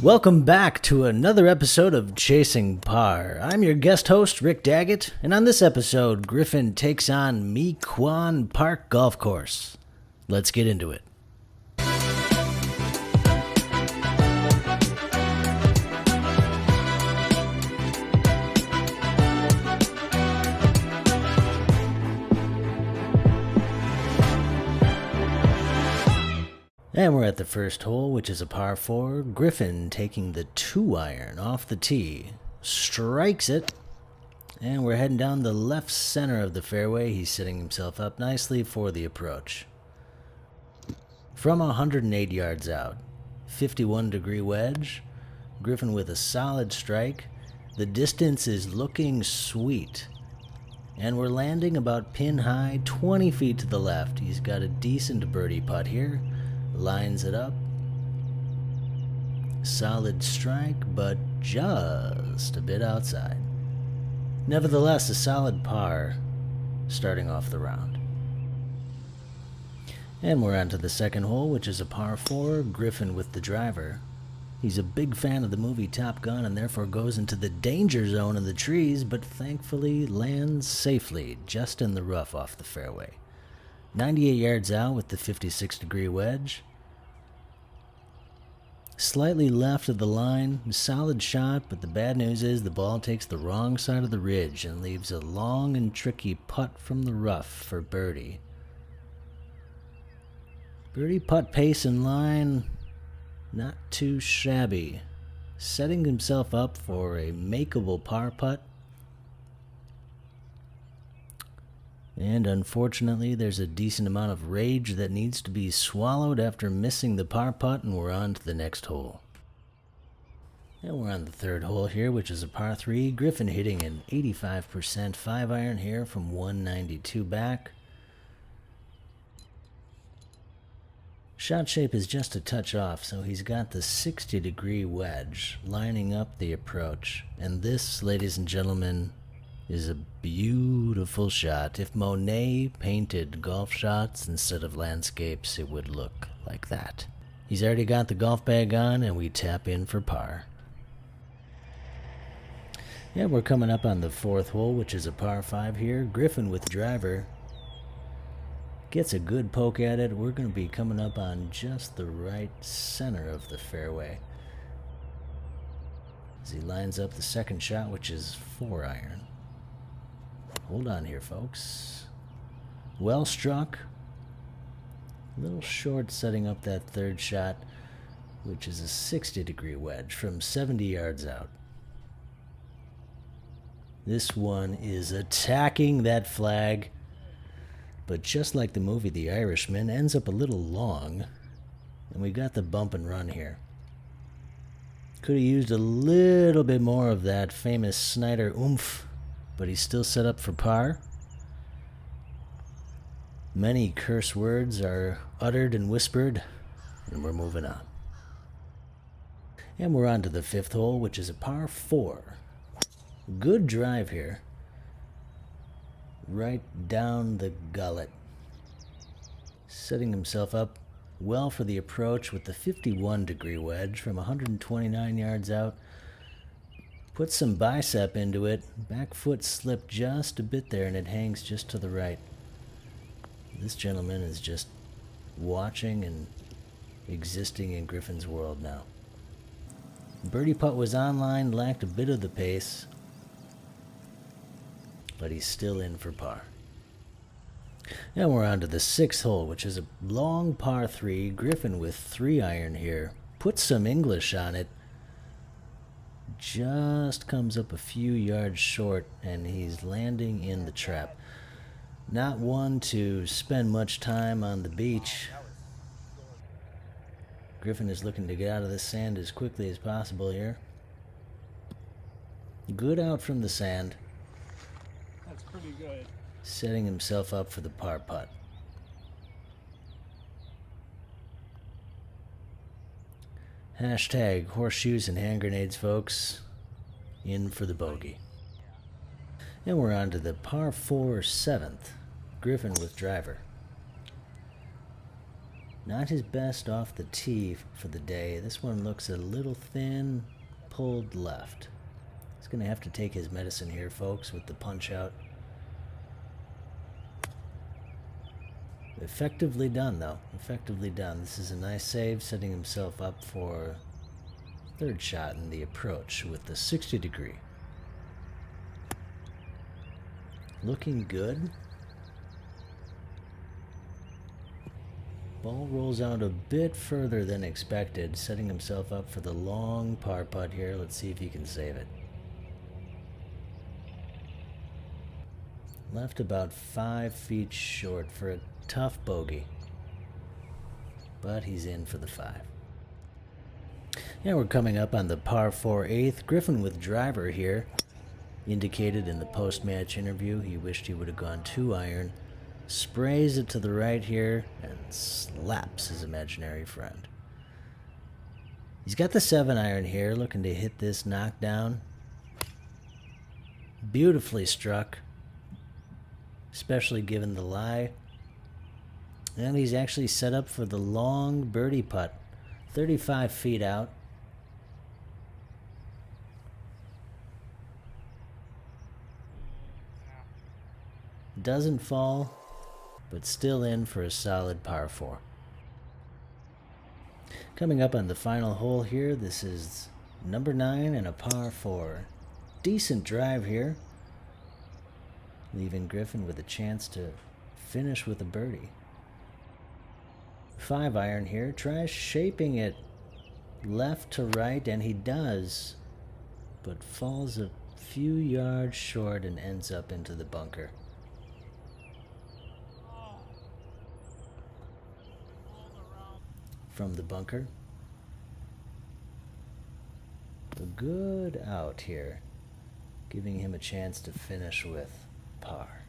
Welcome back to another episode of Chasing Par. I'm your guest host, Rick Daggett, and on this episode, Griffin takes on Mee-Kwon Park Golf Course. Let's get into it. And we're at the first hole, which is a par 4. Griffin taking the 2-iron off the tee. Strikes it. And we're heading down the left center of the fairway. He's setting himself up nicely for the approach. From 108 yards out, 51-degree wedge. Griffin with a solid strike. The distance is looking sweet. And we're landing about pin high, 20 feet to the left. He's got a decent birdie putt here. Lines it up. Solid strike, but just a bit outside. Nevertheless, a solid par starting off the round. And we're on to the second hole, which is a par 4. Griffin with the driver. He's a big fan of the movie Top Gun and therefore goes into the danger zone in the trees, but thankfully lands safely just in the rough off the fairway. 98 yards out with the 56-degree wedge. Slightly left of the line, solid shot, but the bad news is the ball takes the wrong side of the ridge and leaves a long and tricky putt from the rough for birdie. Birdie putt pace and line, not too shabby. Setting himself up for a makeable par putt. And unfortunately, there's a decent amount of rage that needs to be swallowed after missing the par putt, and we're on to the next hole. And we're on the third hole here, which is a par 3. Griffin hitting an 85% 5-iron here from 192 back. Shot shape is just a touch off, so he's got the 60-degree wedge lining up the approach. And this, ladies and gentlemen, is a beautiful shot. If Monet painted golf shots instead of landscapes, it would look like that. He's already got the golf bag on, and we tap in for par. Yeah, we're coming up on the fourth hole, which is a par 5 here. Griffin with driver. Gets a good poke at it. We're going to be coming up on just the right center of the fairway as he lines up the second shot, which is 4-iron. Hold on here, folks. Well struck. A little short setting up that third shot, which is a 60-degree wedge from 70 yards out. This one is attacking that flag, but just like the movie The Irishman, ends up a little long, and we got the bump and run here. Could have used a little bit more of that famous Snyder oomph, but he's still set up for par. Many curse words are uttered and whispered, and we're moving on. And we're on to the fifth hole, which is a par 4. Good drive here. Right down the gullet. Setting himself up well for the approach with the 51-degree wedge from 129 yards out. Put some bicep into it. Back foot slipped just a bit there, and it hangs just to the right. This gentleman is just watching and existing in Griffin's world now. Birdie putt was online, lacked a bit of the pace, but he's still in for par. And we're on to the sixth hole, which is a long par 3. Griffin with 3-iron here. Put some English on it. Just comes up a few yards short, and he's landing in the trap. Not one to spend much time on the beach. Griffin is looking to get out of this sand as quickly as possible here. Good out from the sand. That's pretty good. Setting himself up for the par putt. Hashtag horseshoes and hand grenades, folks. In for the bogey. And we're on to the par 4 7th. Griffin with driver. Not his best off the tee for the day. This one looks a little thin, pulled left. He's going to have to take his medicine here, folks, with the punch out. Effectively done, though. Effectively done. This is a nice save, setting himself up for third shot in the approach with the 60 degree. Looking good. Ball rolls out a bit further than expected, setting himself up for the long par putt here. Let's see if he can save it. Left about 5 feet short for a tough bogey. But he's in for the 5. Yeah, we're coming up on the par 4 8th. Griffin with driver here. Indicated in the post-match interview he wished he would have gone 2-iron. Sprays it to the right here and slaps his imaginary friend. He's got the 7-iron here, looking to hit this knockdown. Beautifully struck, especially given the lie. And he's actually set up for the long birdie putt, 35 feet out. Doesn't fall, but still in for a solid par 4. Coming up on the final hole here, this is number 9 and a par 4. Decent drive here, leaving Griffin with a chance to finish with a birdie. 5-iron here, tries shaping it left to right, and he does, but falls a few yards short and ends up into the bunker. From the bunker, a good out here, giving him a chance to finish with par.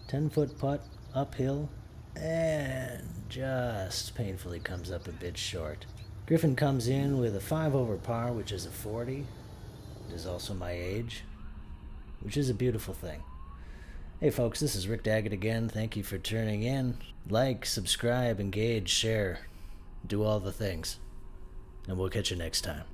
Ten-foot putt uphill and just painfully comes up a bit short. Griffin comes in with a 5 over par, which is a 40. It is also my age, which is a beautiful thing. Hey folks, this is Rick Daggett again. Thank you for tuning in. Like, subscribe, engage, share, do all the things. And we'll catch you next time.